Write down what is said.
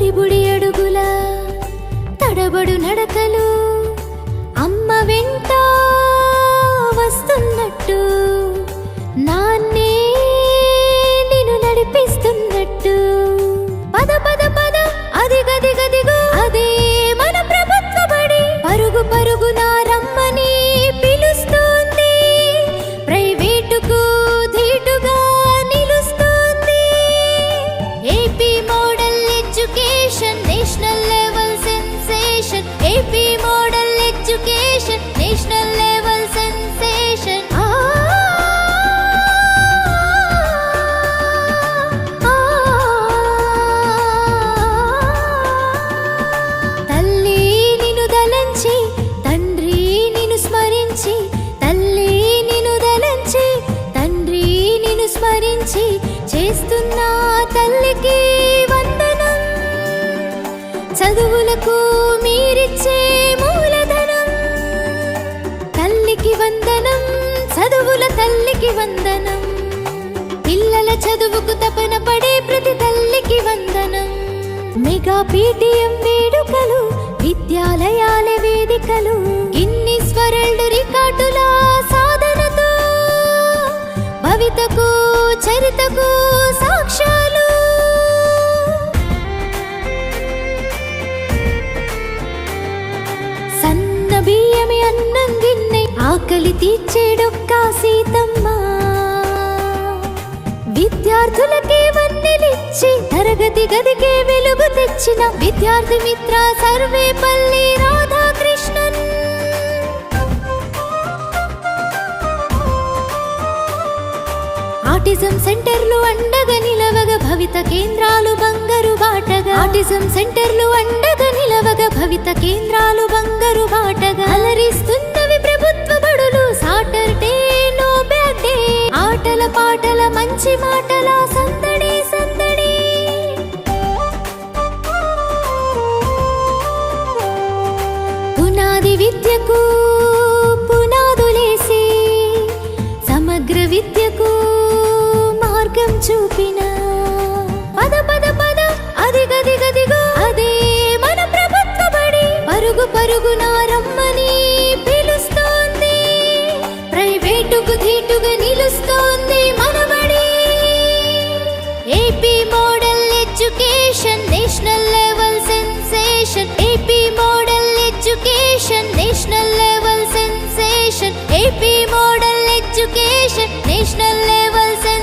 బుడి బుడి అడుగుల తడబడు నడకలు అమ్మ వెంట వస్తున్నట్టు నాన్నే నిన్ను నడిపిస్తున్నట్టు పద పద పద అదిగదిగదిగో అదే మన ప్రభుత్వ బడి పరుగు పరుగున రమ్మని పిలుస్తుంది ప్రైవేటుకు ధీటుగా నిలుస్తుంది AP model education national level sensation AP model education national level sensation తల్లి నిన్ను దలంచి తండ్రి నిన్ను స్మరించి తల్లి నిన్ను దలంచి తండ్రి నిన్ను స్మరించి చేస్తున్న తల్లికి వందనం చదువులకు మీరిచ్చే మూలధనం తల్లికి వందనం చదువుల తల్లికి వందనం పిల్లల చదువుకు తపన పడే ప్రతి తల్లికి వందనం మెగా పీటీఎం వేడుకలు విద్యాలయాల వేదికలు గిన్నిస్ వరల్డ్ రికార్డుల సాధనతో భవితకు చరితకు సాక్ష్యాలు సన్న బియ్యమి అన్నం గిన్నె ఆకలి తీర్చేడొక్క సీతమ్మ విద్యార్థులకే వన్నెలిచ్చి తరగతి గదికే వెలుగు తెచ్చిన విద్యార్థి మిత్ర సర్వేపల్లి రాధాకృష్ణన్ ఆటిజం సెంటర్లు అండగా నిలవగా భవిత కేంద్రాలు బంగారు బాటగా ఆటిజం సెంటర్లు అండగా నిలవగా భవిత కేంద్రాలు బంగారు బాటగా అలరిస్తున్నవి ప్రభుత్వ బడులు సాటర్డే నో బ్యాడ్ డే ఆటల పాటల మంచి మాటల సందడి సందడి పునాది విద్యకు పునాదులేసి సమగ్ర విద్యకు మార్గం చూపిన పద పద పద అదిగదిగదిగో అదే మన ప్రభుత్వ బడి పరుగు పరుగున రమ్మని పిలుస్తోంది ప్రైవేటుకు ధీటుగా నిలుస్తోంది మన బడి AP model education national level sensation AP model education national level sensation AP model education national level sensation